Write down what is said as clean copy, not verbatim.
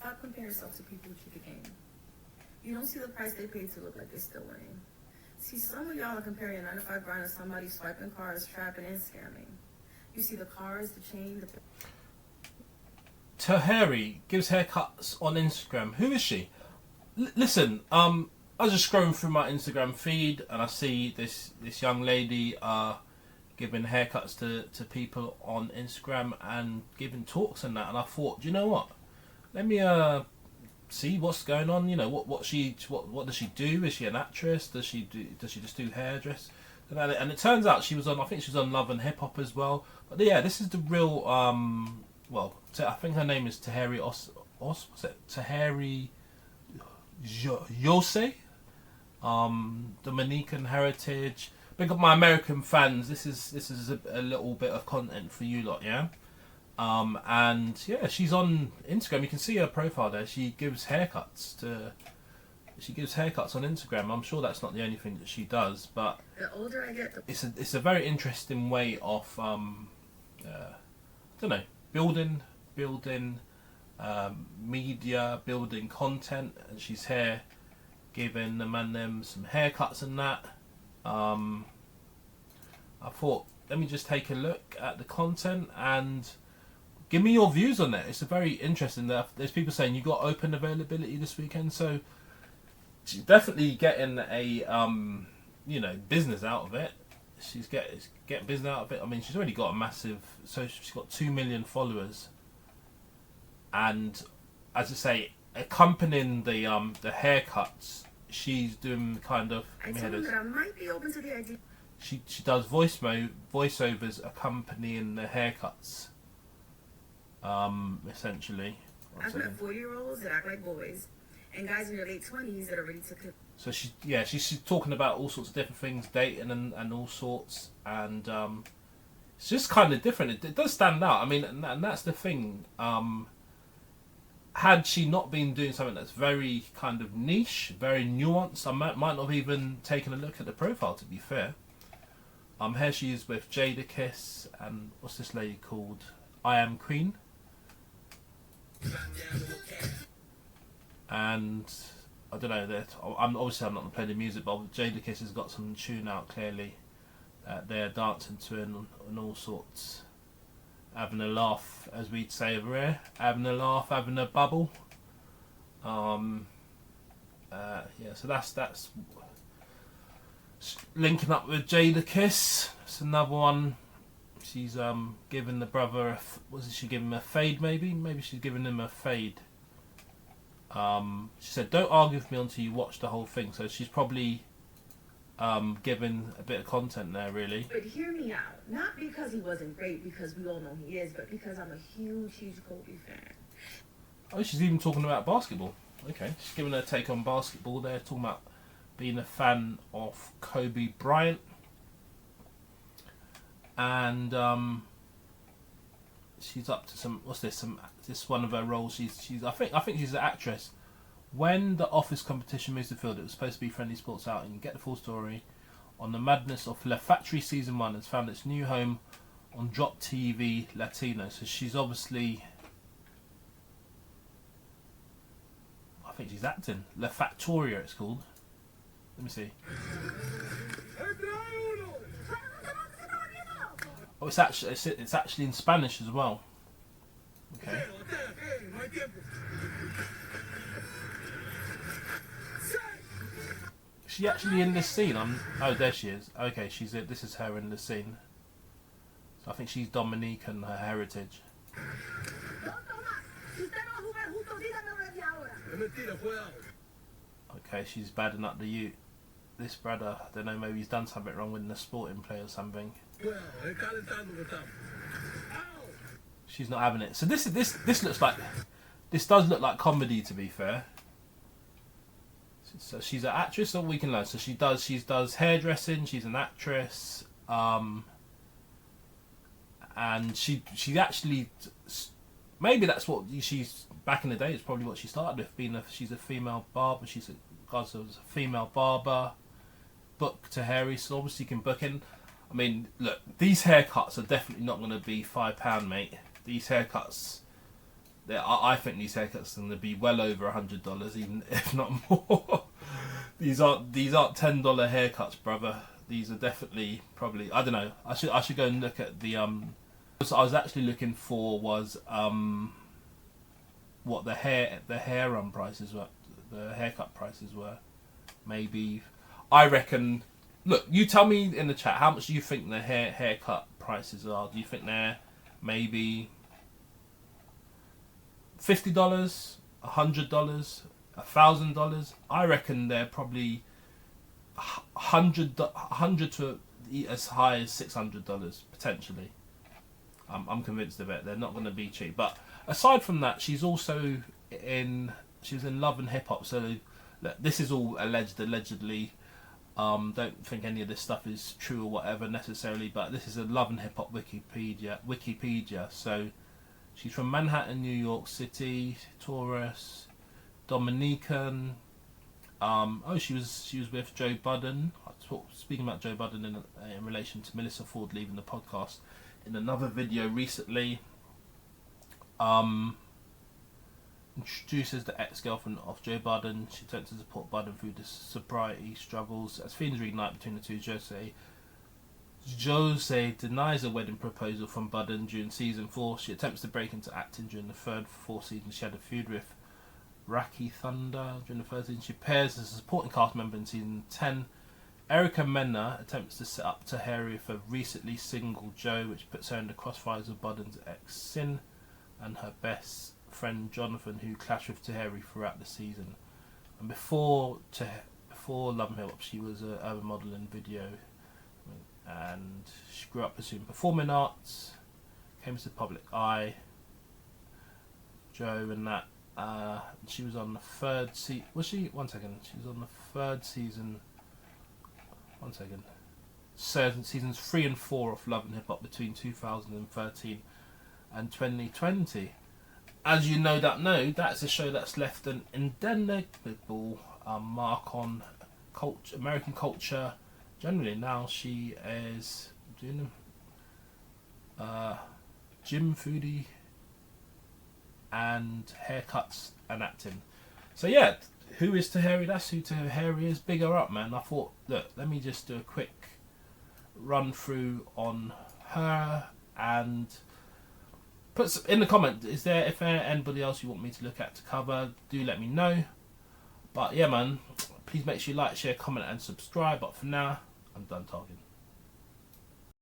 Stop comparing yourself to people with the game. You don't see the price they pay to look like they're still winning. See, some of y'all are comparing a 9-to-5 grind to somebody swiping cars, trapping, and scamming. You see the cars, the chain, the... Tahiry gives haircuts on Instagram. Who is she? Listen, I was just scrolling through my Instagram feed and I see this young lady giving haircuts to people on Instagram and giving talks and that. And I thought, do you know what? Let me see what's going on. You know, what does she do? Is she an actress? Does she just do hairdress? And it turns out she was on. I think she was on Love and Hiphop as well. But yeah, this is the real. Well, I think her name is Tahiry what's it? Tahiry Yose. Dominican heritage. Big up my American fans. This is a little bit of content for you lot, yeah. And yeah, she's on Instagram. You can see her profile there. She gives haircuts on Instagram. I'm sure that's not the only thing that she does, but the older I get, it's a very interesting way of I don't know, building media, building content, and she's here giving the man them some haircuts and that. I thought, let me just take a look at the content and give me your views on it. It's a very interesting. There's people saying you got open availability this weekend, so she's definitely getting a business out of it. She's getting business out of it. I mean, she's already got a massive. So she's got 2 million followers, and as I say, accompanying the haircuts, she's doing kind of. I told him that I might be open to the idea. She does voiceovers accompanying the haircuts. Essentially. I've met 40-year-olds that act like boys, and guys in their late 20s that are ready to cook. So she's talking about all sorts of different things, dating and all sorts, and it's just kind of different. It does stand out. I mean, and that's the thing. Had she not been doing something that's very kind of niche, very nuanced, I might not have even taken a look at the profile, to be fair. Here she is with Jadakiss and what's this lady called? I Am Queen. And I don't know, I'm not going to play the music, but Jadakiss has got some tune out clearly. They're dancing to and all sorts. Having a laugh, as we'd say over here. Having a laugh, having a bubble. So that's linking up with Jadakiss. It's another one. She's giving the brother she giving him a fade? Maybe she's giving him a fade. She said, "Don't argue with me until you watch the whole thing." So she's probably giving a bit of content there, really. But hear me out. Not because he wasn't great, because we all know he is, but because I'm a huge Kobe fan. Oh, she's even talking about basketball. Okay, she's giving her take on basketball there, talking about being a fan of Kobe Bryant. And she's up to some. What's this? This one of her roles. I think she's an actress. When the Office competition moves to field, it was supposed to be friendly sports outing. You get the full story on the madness of La Factory season 1 has found its new home on Drop TV Latino. So she's obviously. I think she's acting. La Factoria, it's called. Let me see. Oh, it's actually in Spanish as well. Okay. Is she actually in this scene? Oh, there she is. Okay, this is her in the scene. So I think she's Dominican, her heritage. Okay, she's badding up the youth. This brother, I don't know, maybe he's done something wrong with the sporting play or something. She's not having it. So this looks like, this does look like comedy, to be fair. So she's an actress, all we can learn. So she does hairdressing. She's an actress, and she actually, maybe that's what she's back in the day. It's probably what she started with. She's a female barber. She's a female barber. Book Tahiry, so obviously you can book in. I mean, look, these haircuts are definitely not going to be £5, mate. These haircuts I think these haircuts are going to be well over $100, even if not more. These aren't $10 haircuts, brother. These are definitely probably, I don't know. I should go and look at the What I was actually looking for was what the hair prices were, the haircut prices were. Maybe, I reckon. Look, you tell me in the chat, how much do you think the haircut prices are? Do you think they're maybe $50, $100, $1,000? I reckon they're probably $100 to as high as $600 potentially. I'm convinced of it. They're not going to be cheap. But aside from that, she was in Love and Hip Hop. So this is all allegedly. Don't think any of this stuff is true or whatever necessarily, but this is a Love and Hip Hop Wikipedia. So she's from Manhattan, New York City, Taurus, Dominican. She was with Joe Budden. Speaking about Joe Budden in relation to Melissa Ford leaving the podcast in another video recently. Introduces the ex-girlfriend of Joe Budden. She tends to support Budden through the sobriety struggles. As feelings reignite between the two, Jose denies a wedding proposal from Budden during season 4. She attempts to break into acting during the third, fourth season. She had a feud with Rocky Thunder during the first season. She appears as a supporting cast member in season 10. Erica Mena attempts to set up Tahiry for recently single Joe, which puts her in the crossfires of Budden's ex Sin and her best friend Jonathan, who clashed with Tahiry throughout the season. And before Love and Hip Hop, she was an urban model in video, and she grew up pursuing performing arts, came to the public eye. Joe and that. She was on the third season. Was she? One second. She was on the third season. One second. Seasons 3 and 4 of Love and Hip Hop between 2013 and 2020. As you know, that's a show that's left an indelible mark on American culture generally. Now she is doing gym, foodie, and haircuts and acting. So yeah, who is Tahiry? That's who Tahiry is. Big her up, man. I thought, look, let me just do a quick run through on her and put in the comment, if there anybody else you want me to look at to cover, do let me know. But yeah, man, please make sure you like, share, comment and subscribe. But for now, I'm done talking.